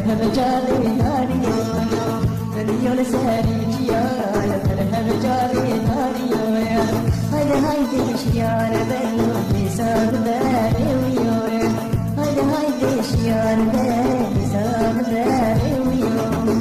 فرهم جاري ناريو دنيا لساري جيانا فرهم جاري ناريو هاي دشيار بلو حساب داري ويو هاي دشيار بلو حساب داري ويو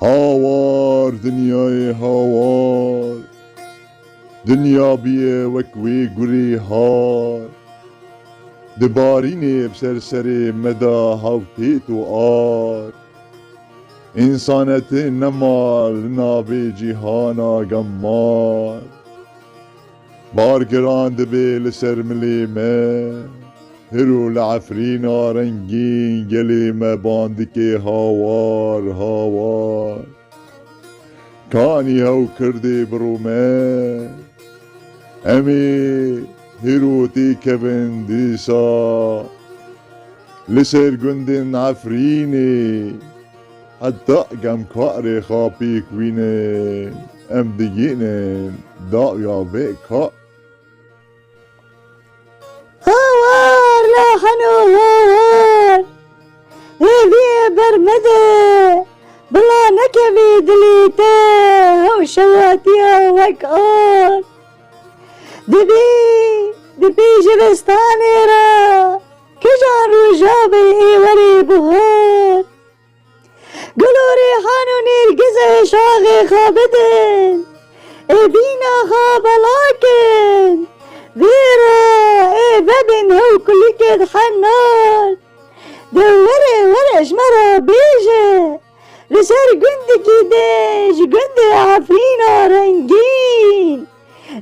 هاوار دنیای هاوار دنیا بیه وکوی گوری هار دبارینه بسرسر مدا هاوتیت و آر انسانت نمال ناوی جیهانا گمار بارگران دبی لسر ملیمه هرو لعفرینا رنگین گلی ما باندکی هاوار هاوار کانی هاو کردی برومه امی هرو تی کبن دیسا لسر گندن عفرینی حتی گم کار خاپی کوینه ام دیگینن دا یا بیکا حنوهر هذي برمده بلا نكبي دليته وشواتي وكار دبي جلستاني را كجان رجابي وري بهار قلوا ريحانو نرقزه شاغي خابدن ابينا خاب لكن ذيرا بدن هو كل كد حنان ورش مرة بيجي لسر قندي كديش قندي عفرينا رنجين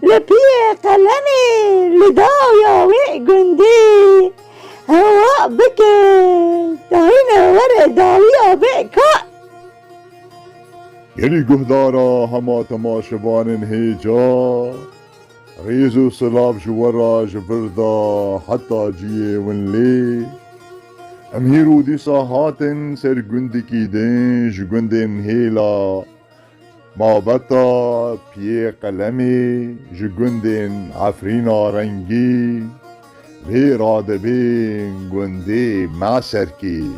لبيه قلمي لداويا وي قندي هواء بكي تهينا ورق داويا بكا یعنی گهدارا هما تماشوان هیجا غيزو صلاب جورا جبردا حتى جيه ونلي امهيرو دي صاحاتن سر گندكي دين جگندن هيلا ما بطا بيه قلمي جگندن عفرينا رنگي في رادبين گندي معسركي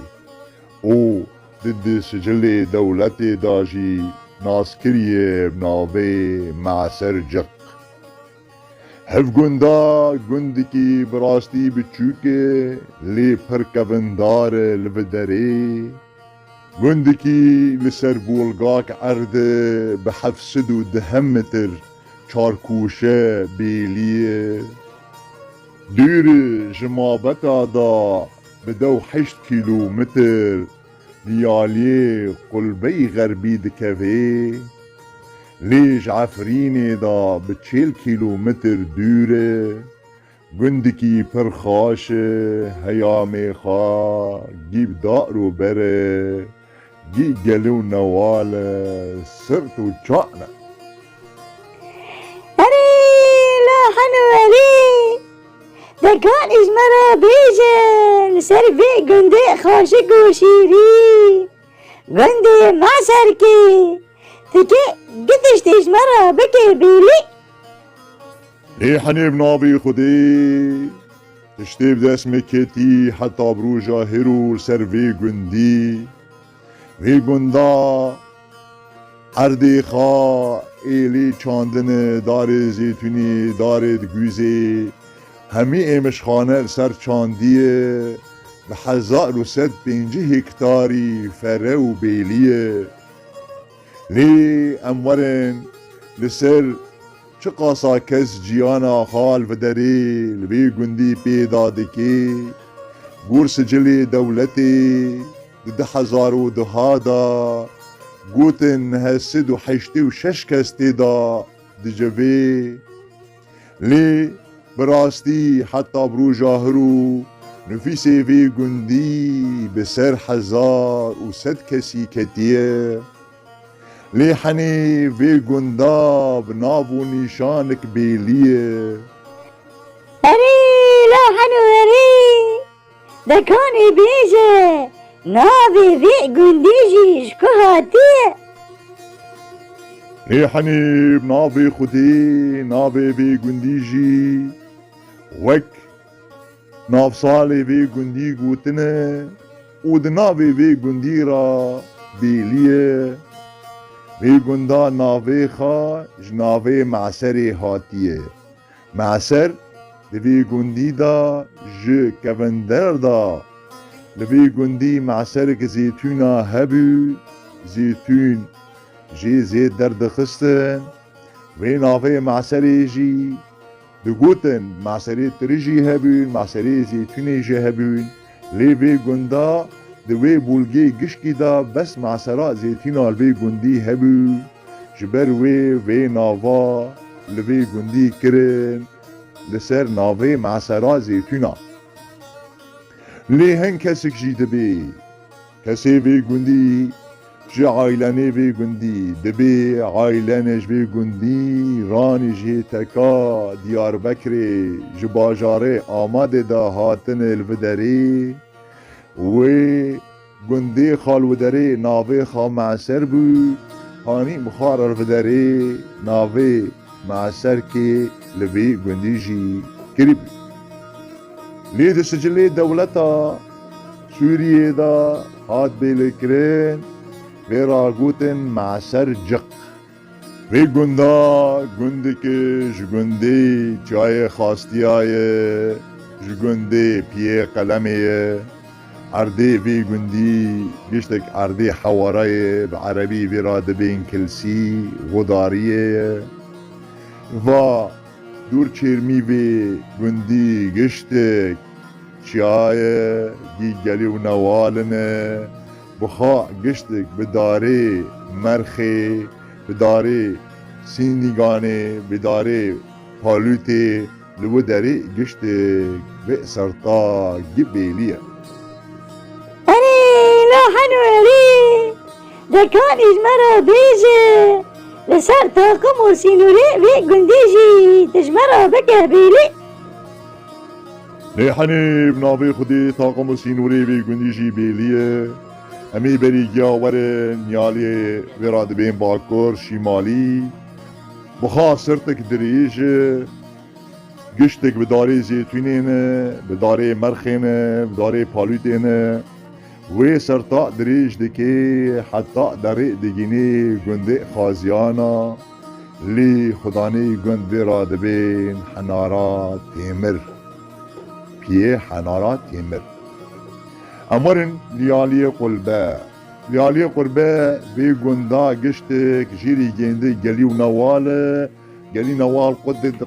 او ضد سجل دولتي داجي ناسكريه بناوي معسرجق هف گندا گندکی براستی بچوکه لی پرکوندار لبدری گندکی لسر بولگاک عرده به 710 متر چارکوشه بیلیه دور جمابتا دا بدو 8 کیلومتر دیالیه قلبی غربی دکوه ليش عفريني دا ب40 كيلومتر دوره گندكي پرخاشه هيامي خا جيب دارو بره جي جلو نواله سرت وچانا أري لا حنوري ده كان إجمرا بيجن سرفي قندي خاشق وشيرين قندي معسركي تكي قديش تجمرة بكي بيلي ليه حنيب نابي خدي تشتيب دسمي كيتي حتى بروجا هيرو سرفي قندي في قندا عردي خا إيلي چاندن دار زيتوني دار دگوزي همي ايمش خانه سر چانديه ب1050 هكتاري فره و بيليه لي امورن لسر چه قاسا کس جیانا خال و دری لبی گندی پیدا دکی گور سجلی دولتی 2002 دا گوتن 806 کس تیدا دجوی لی براستی حتی برو جاهرو نفیسی وی گندی بسر 1000 کسی کتیه لیحنی وی گندا بناو و نیشانک بیلیه اری لاحن وری دکانی بیجه ناوی وی گندیجیش که هاتیه لیحنی بناوی خودی ناوی وی گندیجی وک ناف سالی وی گندی گوتنه و دناوی وی گندی را بیلیه وی گندا ناوی خا جناوی معسری هاتیه معسر دوی گندی دا ج کبندر دا لوی گندی معسر که زیتونا هبو زیتون جی زید درد خستن وی ناوی معسری جی دگوتن معسری تریجی هبون معسری زیتونی جی هبون لی وی گندا دوی بولگی گشکی دا بس معسرا زیتونا لوی گندی هبو جبر وی ناوا لوی گندی کرن لسر ناوی معسرا زیتونا لی هن کسک جی دبی کسی وی گندی جی عائلانی وی گندی دبی عائلانش وی گندی رانی جی تکا دیار بکری جی باجاره آماده دا هاتن الودری وی گندی خالودری ناوی خا معسر بود هانی بخار الودری ناوی معسر که لوی گندی جی کری بود لید سجلی دولتا سوریه دا هات بیلکرین وی را گوتن معسر جق وی گندا گندی که جگندی چای خواستی آیه جگندی پیه قلمیه عردی وی گندی گشتک عردی حوارای بعربی وی را دبین کلسی غداریه و دور چرمی وی گندی گشتک چیای گیگلی و نوالنه بخا گشتک بداره مرخی بداره سینیگانه بداره پالوتی لو داره گشتک به سرطا گبیلیه اری لاحن وری دکانیش مرا بیجه لسر طاقم و سینوری وی گندیجی تجمرا بکه بیلی لیحنی بناوی خودی طاقم و سینوری وی گندیجی بیلیه امی بری گیاور نیالی ویراد بین باکور شیمالی بخا سرتک دریجه گشتک بداره زیتونینه بداره مرخینه بداره پالوتینه وی سرطا دریج دکی حتی داره دگینی گنده خازیانا لی خدانی گنده را دبین حنارا تیمر پیه حنارا تیمر امرن لیالی قلبه بی گندا گشتک جیری گنده گلی و نواله گلی نوال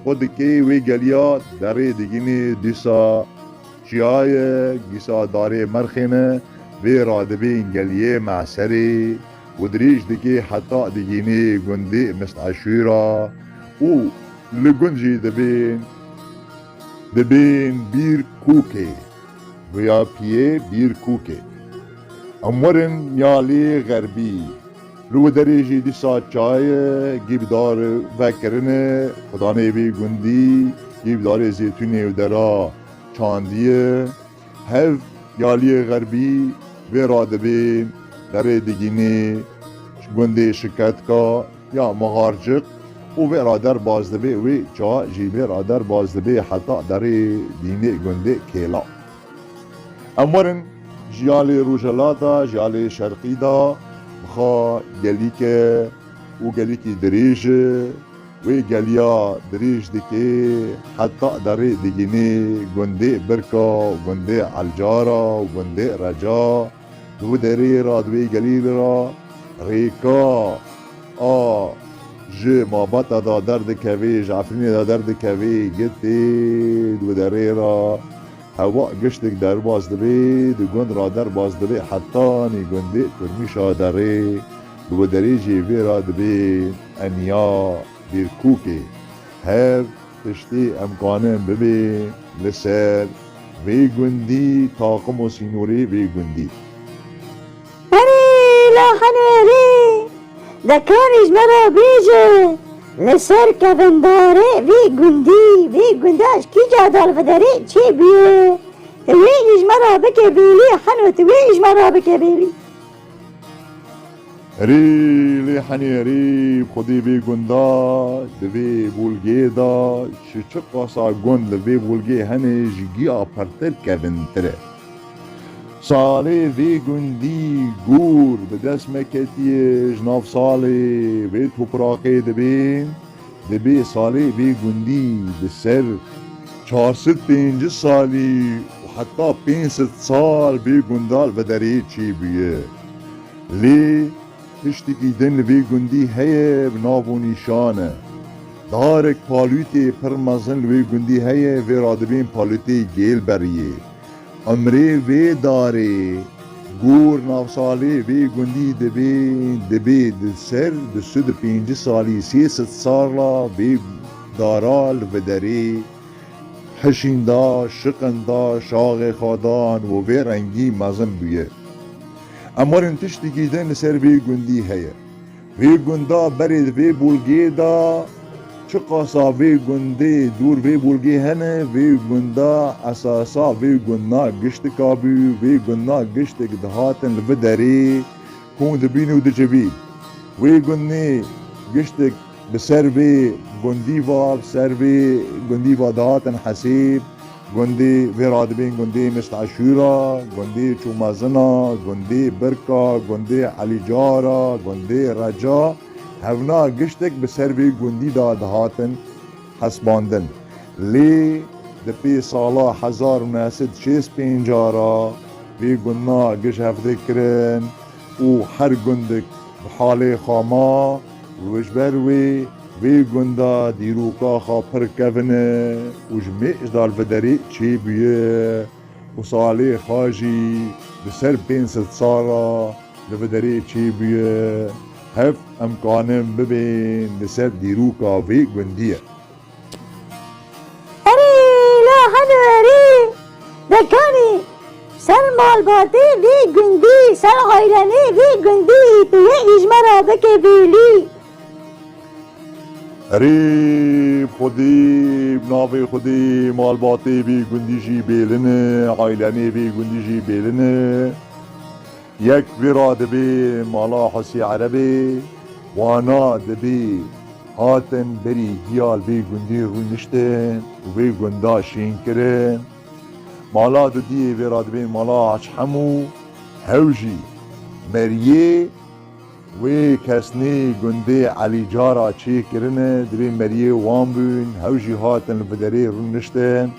قد کی وی گلیا داره دگینی دیسا چیای گیسا داره مرخینه وی رادبین گلیه معسری و دریج دکی حتی دگینی گندی مستعشیرا او لگنجی دبین بیر کوکه ویا پیه بیر کوکه امورن یالی غربی لو دریجی دیسا چای گیب دار وکرنه خدانه بی گندی گیب دار زیتونی و درا چاندیه هف یالی غربی وی را دبین داره دگینی گنده شکت کا یا مغارجق و وی را در باز دبی وی چا جیبی را در باز دبی حتی داره دینی گنده کیلا امورن جیالی روجلاتا جیالی شرقی دا بخوا گلی که و گلی که دریجه وی گلیا دریج دکی حتی داره دگینی گنده برکا و گنده علجارا و گنده رجا دو دری را دوی گلی را ریکا جه مابتا دا درد کوی جعفرینی دا درد کوی گتی دو دری را هوا گشتک در باز دبی دو گند را در باز دبی حتی نی گنده ترمیشا دری دو دری جیوی را دبی انیا بیر کوکی هر تشتی امکانم ببین لسر وی گندی طاقم و سینوری وی گندی لا حنوري ذكرني مرة بيجي لسر كفنداري في قنداش كي جاد الفدري شي بيه تويج مرة بكبيلي حنو تويج مرة بكبيلي ری حنی ری خودی وی گندا دوی بولگی دا چه قاسا گند وی بولگی هنه جگی آپرتر کبنتره سالی وی گندی گور به دست مکتیه جناف سالی وی توپراقی دبی سالی وی گندی بسر 405 سالی و حتی 500 سال وی گندال و دری چی بیه لی تشتکی دن وی گندی هیه بناو و نیشانه دارک پالوتی پرمزن وی گندی هیه وی رادبین پالوتی گیل بریه امری وی داره گور نافسالی وی گندی دبی سر 205 سالی 300 سالا وی دارال و دری حشیندا شقندا شاغ خادان و وی رنگی مزن بیه امرن تشتکی دن سر وی گندی هیه وی گندا برید وی بولگی دا چه قاسا وی گندی دور وی بولگی هنه وی گندا اساسا وی گندا گشت کابی وی گندا گشت دهاتن لبدری کون دبینو دجبی وی گندی گشت بسر وی گندی و دهاتن حسیب گندی وی رادبین گندی مثل عشورا گندی چومازنا گندی برکا گندی علی جارا گندی رجا هفنا گشتک بسر وی گندی دا دهاتن حسباندن لی دپی سالا 1965 را وی گندنا گش هفته کرن و هر گندک بحال خاما وجبر وی گندا دیروکا خا پر کونه و جمیش دال بدری چی بیه و سالی خاجی بسر 500 سالا لبدری چی بیه هف امکانم ببین بسر دیروکا وی گندیه لا حنوري ذكرني سر مالباتي في قندي سر غيراني في قندي تويج مرة بكبيلي ری خودی بناوی خودی مالباتی بی گندی جی بیلنه عائلانی بی گندی جی بیلنه یک ویرا دبی مالا حسی عربی وانا دبی هاتن بری گیال بی گندی روی نشتن و بی گندا شین کرن مالا ددی ویرا دبی مالا حمو هوجی مریه وی کسنی گنده علی جارا چی کرنه دبی مریه وان بون هوجی هاتن بدری رو نشتن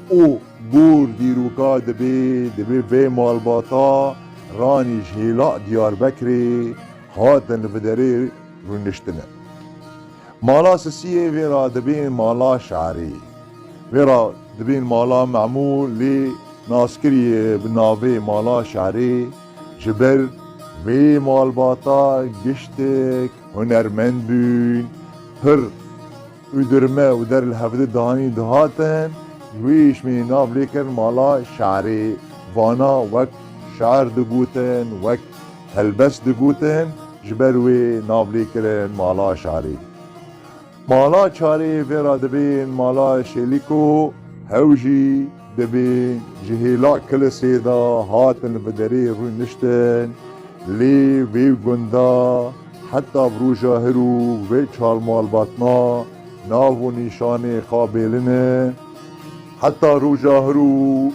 او گور دیروکا دبی وی مالباتا رانی جهیلا دیار بکری هاتن بدری رو نشتنه مالا سسیه وی را دبین مالا شعری وی را دبین مالا معمول لی ناسکری بناوی مالا شعری جبر وی مالباتا گشتک هنرمند بون پر ادرمه و در الهفده دهانی دهاتن ویش می ناف لیکن مالا شعری وانا وقت شعر دگوتن وقت هلبس دگوتن جبر وی ناف لیکن مالا شعری مالا چاری وی را دبین مالا شلیکو هوجی دبین جهیلا کل سیدا هاتن بدری روی نشتن لی وی گندا حتی بروجا هرو وی چال مال باتنا ناو و نیشان قابلنه حتی روجا هرو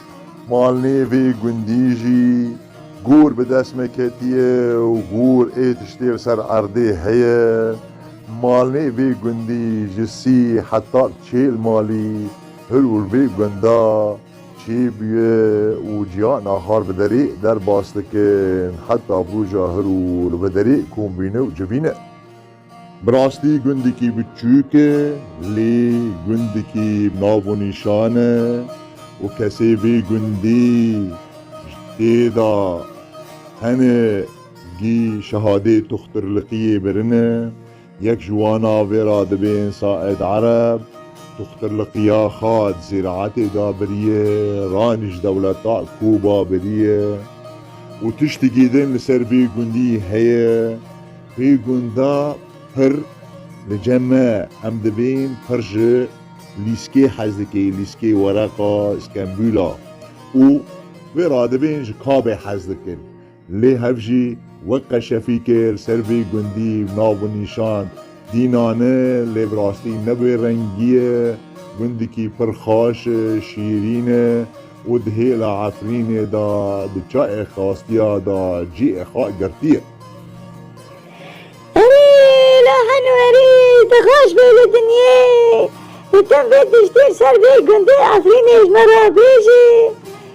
مالنی وی گندیجی گور به دست مکتیه و گور ایتشتیر سر عرده هیه مالنی وی گندی جسی حتی چیل مالی هرو وی گندا چی بیه و جیان آخر بدری در باستکن حتی بروجا هرو بدری کومبینه و جبینه براستی گندی کی بچوکه لی گندی کی بناو و نیشانه و کسی بی گندی دیدا هنه گی شهاده تختر لقیه برنه یک جوانا ویرا دبین ساعد عرب تختر لقيا خاد زراعت دابرية رانج دولتا كوبا برية وتشتكي دين لسر بي قندي هيا بي قندا پر لجمع ام دبين پرج ليسكي حزدكي ليسكي ورقا اسكامبولا و وراده بين جكابي حزدكن لي هفجي وقع شفيكر سر بي قندي بناب نيشان دینانه لبراستی نبی رنگیه گندکی پرخاش شیرینه و دهیل عفرینه دا دچای خواستیا دا جی اخوا گرتیه اري لا حنوري تخاش بالدنيا وتم بدشتير سر بي قندي عفرين اجمرا بيجي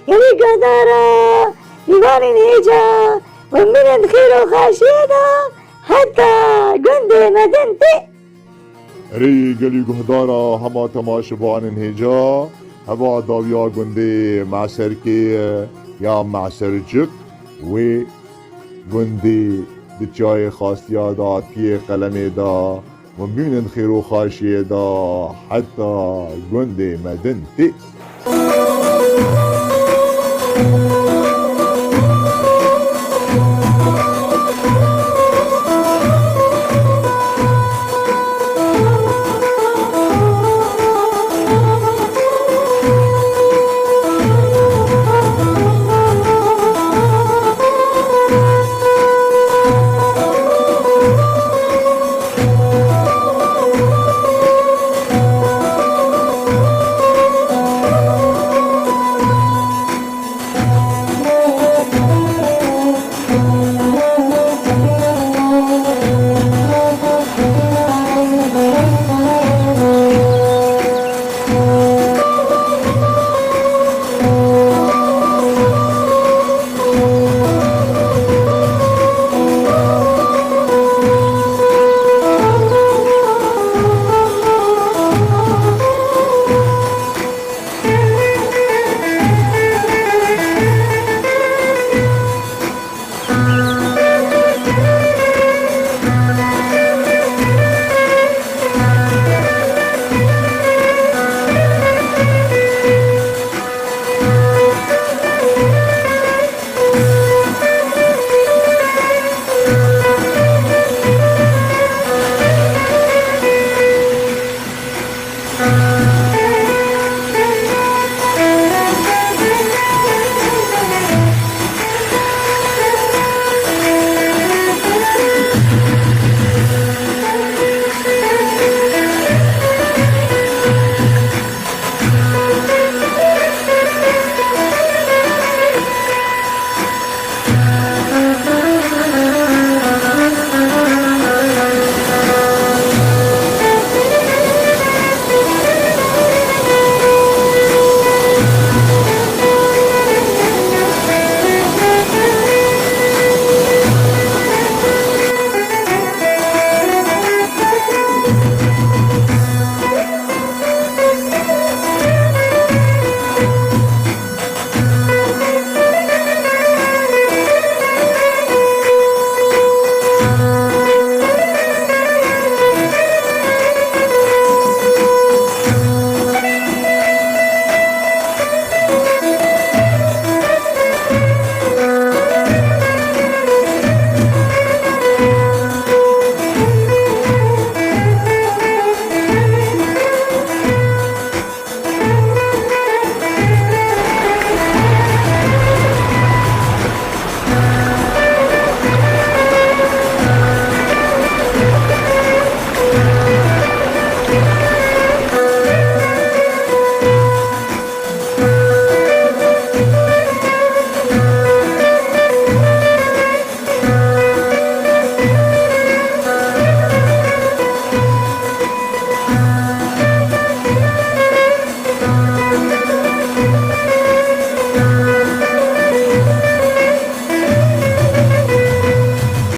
يلي قدارا نيواني نيجا ومن الخير وخاشيدا حتى قندي مدنتي ری گلی گهدارا هما تماشبان انهجا هوا داویا گندی معسر که یا معسر جک و گندی دچای خاصیا دا پی قلم دا و بین خیر و خاشی دا حتی گندی مدن تی